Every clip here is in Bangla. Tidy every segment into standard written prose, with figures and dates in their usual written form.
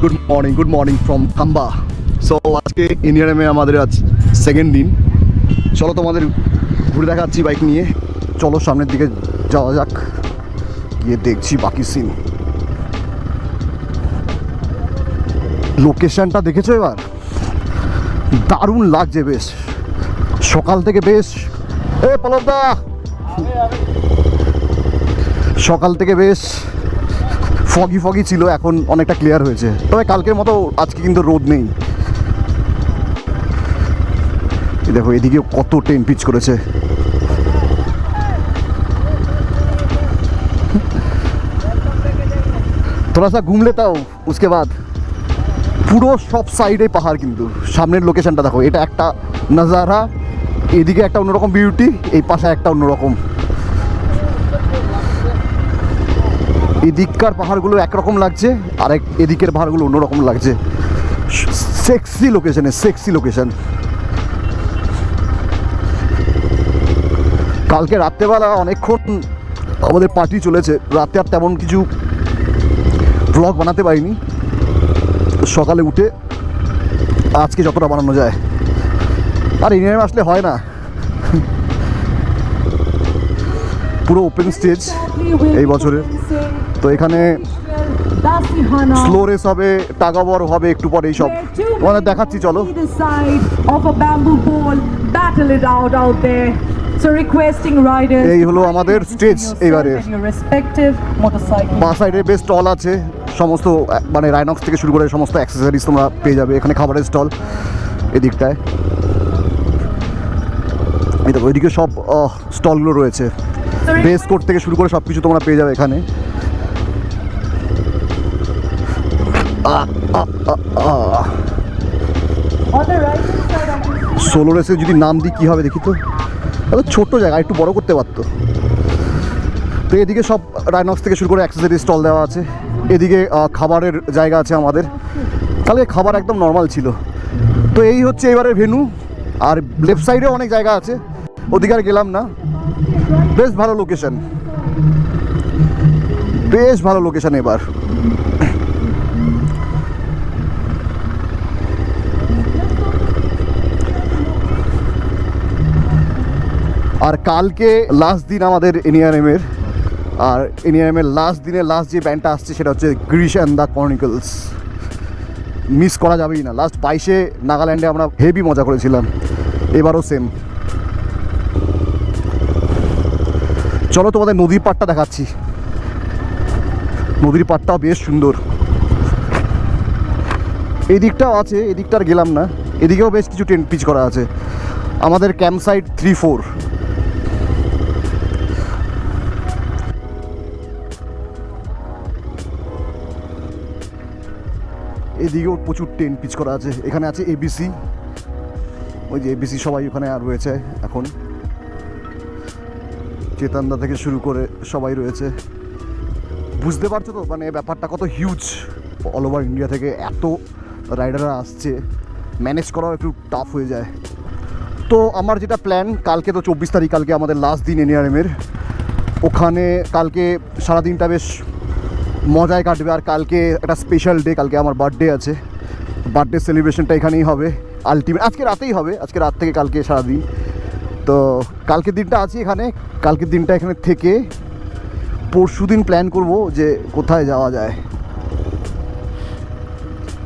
Good morning from Thamba. So আজকে ইন্ডিয়ানে আমাদের আজ সেকেন্ড দিন। চলো তোমাদের ঘুরে দেখাচ্ছি বাইক নিয়ে। চলো সামনের দিকে যাওয়া যাক, গিয়ে দেখছি বাকি সিন। লোকেশনটা দেখেছো এবার? দারুণ লাগছে বেশ, সকাল থেকে বেশ। পলবদা, সকাল থেকে বেশ ফগি ছিল, এখন অনেকটা ক্লিয়ার হয়েছে। তবে কালকের মতো আজকে কিন্তু রোদ নেই। দেখো এদিকে কত টেন পিচ করেছে। थोड़ा सा घूम लेता हूँ उसके बाद। পুরো সব সাইডে পাহাড়, কিন্তু সামনের লোকেশনটা দেখো, এটা একটা নজারা, এদিকে একটা অন্যরকম বিউটি, এই পাশে একটা অন্যরকম। এদিককার পাহাড়গুলো একরকম লাগছে, আর এদিকের পাহাড়গুলো অন্যরকম লাগছে। Sexy location. কালকে রাত্রেবেলা অনেকক্ষণ আমাদের পার্টি চলেছে, রাতে আর তেমন কিছু ব্লগ বানাতে পারিনি। সকালে উঠে আজকে যতটা বানানো যায়, আর ইন্ডিয়ানে আসলে হয় না। পুরো ওপেন স্টেজ এই বছরের, তো এখানে স্লো রেস হবে, টাগাবর হবে একটু পরে, এইসব তোমাদের দেখাচ্ছি। চলো। এই হলো আমাদের স্টেজ এইবারে। বাঁ সাইডে বেশ স্টল আছে, সমস্ত মানে রাইনক্স থেকে শুরু করে সমস্ত অ্যাক্সেসরিজ তোমরা পেয়ে যাবে এখানে। খাবারের স্টল এদিকটায়, এই দেখো ওইদিকে সব স্টলগুলো রয়েছে। বেস কোট থেকে শুরু করে সব কিছু তোমরা পেয়ে যাবে এখানে। সোলো রেসে যদি নাম দিই কী হবে দেখি তো, এত ছোট্ট জায়গা, একটু বড় করতে পারতো। তো এদিকে সব রাইনক্স থেকে শুরু করে অ্যাক্সেসরিজ স্টল দেওয়া আছে। এদিকে খাবারের জায়গা আছে আমাদের। তাহলে খাবার একদম নর্মাল ছিল। তো এই হচ্ছে এবারের ভেন্যু। আর লেফট সাইডেও অনেক জায়গা আছে, ওদিকে আর গেলাম না। বেশ ভালো লোকেশন, বেশ ভালো লোকেশন এবার। আর কালকে লাস্ট দিন আমাদের এনইআরএমের। আর এনইআরএমের লাস্ট দিনে লাস্ট যে ব্যান্ডটা আসছে সেটা হচ্ছে গ্রিশ অ্যান্ড দ্য ক্রনিকলস। মিস করা যাবেই না। লাস্ট 22-এ নাগাল্যান্ডে আমরা হেভি মজা করেছিলাম, এবারও সেম। চলো তোমাদের নদীর পাড়টা দেখাচ্ছি। নদীর পাড়টাও বেশ সুন্দর। এই দিকটাও আছে, এদিকটা আর গেলাম না। এদিকেও বেশ কিছু টেন্ট পিচ করা আছে। আমাদের ক্যাম্প সাইট 3-4। এদিকেও প্রচুর টেন্ট পিচ করা আছে। এখানে আছে এবিসি, ওই যে এবিসি সবাই ওখানে আর রয়েছে এখন। চেতনদা থেকে শুরু করে সবাই রয়েছে। বুঝতে পারছো তো মানে ব্যাপারটা কত হিউজ। অল ওভার ইন্ডিয়া থেকে এত রাইডাররা আসছে, ম্যানেজ করাও একটু টাফ হয়ে যায়। তো আমার যেটা প্ল্যান, কালকে তো 24 তারিখ, কালকে আমাদের লাস্ট দিন এনইআরএমের। ওখানে কালকে সারাদিনটা বেশ মজায় কাটবে। আর কালকে একটা স্পেশাল ডে, কালকে আমার বার্থডে আছে। বার্থডে সেলিব্রেশনটা এখানেই হবে আলটিমেট, আজকে রাতেই হবে। আজকে রাত থেকে কালকে সারাদিন। তো কালকের দিনটা আছি এখানে। কালকের দিনটা এখানে থেকে পরশু দিন প্ল্যান করব যে কোথায় যাওয়া যায়।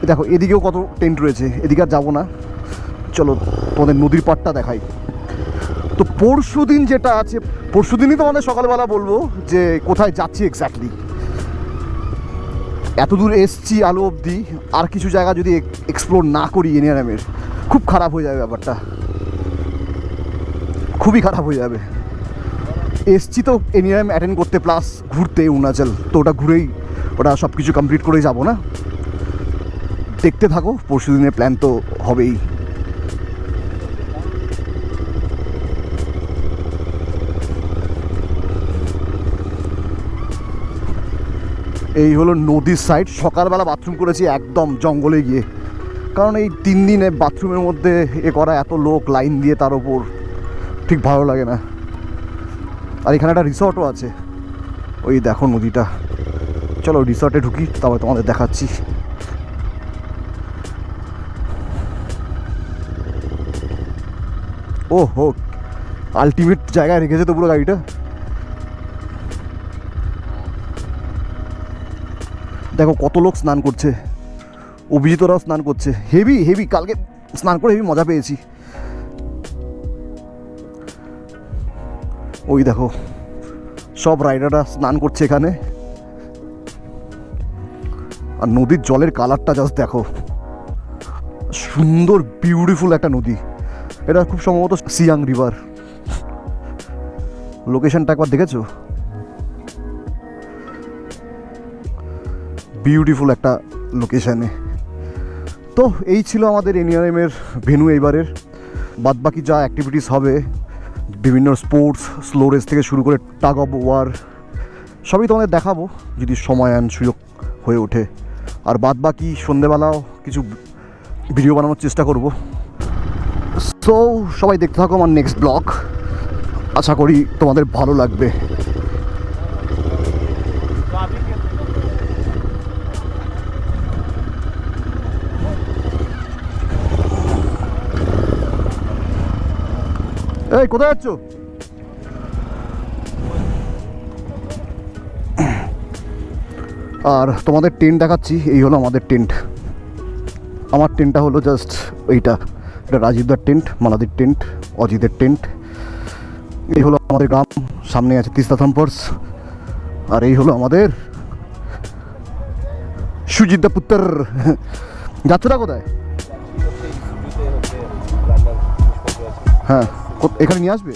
দেখো এদিকেও কত টেন্ট রয়েছে, এদিকে আর যাবো না। চলো তোমাদের নদীর পাড়টা দেখাই। তো পরশু দিন যেটা আছে, পরশু দিনই তোমাদের সকালবেলা বলবো যে কোথায় যাচ্ছি এক্স্যাক্টলি। এত দূর এসছি আলো অবধি, আর কিছু জায়গা যদি এক্সপ্লোর না করি এনইআরএমের, খুব খারাপ হয়ে যাবে ব্যাপারটা, খুবই খারাপ হয়ে যাবে। এসছি তো এনইআরএম অ্যাটেন্ড করতে, প্লাস ঘুরতে অরুণাচল, তো ওটা ঘুরেই ওটা সব কিছু কমপ্লিট করেই যাবো না। দেখতে থাকো, পরশু দিনের প্ল্যান তো হবেই। এই হলো নদীর সাইড। সকালবেলা বাথরুম করেছি একদম জঙ্গলে গিয়ে, কারণ এই 3 দিনে বাথরুমের মধ্যে করা, এত লোক লাইন দিয়ে, তার ওপর ঠিক ভালো লাগে না। আর এখানে একটা রিসর্টও আছে, ওই দেখো নদীটা। চলো রিসর্টে ঢুকি, তারপরে তোমাদের দেখাচ্ছি। ও হো, আলটিমেট জায়গায় রেখেছে তো পুরো গাড়িটা। দেখো কত লোক স্নান করছে, অভিজিতরাও স্নান করছে। হেভি হেভি, কালকে স্নান করে হেভি মজা পেয়েছি। ওই দেখো সব রাইডাররা স্নান করছে এখানে। আর নদীর জলের কালারটা জাস্ট দেখো, সুন্দর বিউটিফুল একটা নদী। এটা খুব সম্ভবত সিয়াং রিভার। লোকেশনটা একবার দেখেছো? বিউটিফুল একটা লোকেশানে। তো এই ছিল আমাদের এনআরএমের ভেন্যু এইবারের। বাদবাকি যা অ্যাক্টিভিটিস হবে, বিভিন্ন স্পোর্টস, স্লো রেস থেকে শুরু করে টাগ অফ ওয়ার, সবই তোমাদের দেখাবো যদি সময় আন সুযোগ হয়ে ওঠে। আর বাদবাকি সন্ধেবেলাও কিছু ভিডিও বানানোর চেষ্টা করব। সো সবাই দেখতে থাকো আমার নেক্সট ব্লগ, আশা করি তোমাদের ভালো লাগবে। এই কোথায় যাচ্ছ? আর তোমাদের টেন্ট দেখাচ্ছি। এই হলো আমাদের টেন্ট। আমার টেন্টটা হলো জাস্ট এইটা। এটা রাজীবদার টেন্ট, মালাদির টেন্ট, অজিতের টেন্ট। এই হলো আমাদের গ্রাম, সামনে আছে তিস্তা থাম্পার্স। আর এই হলো আমাদের সুজিতদা পুত্র। যাচ্ছ না কোথায়? হ্যাঁ, এখানে নিয়ে আসবে।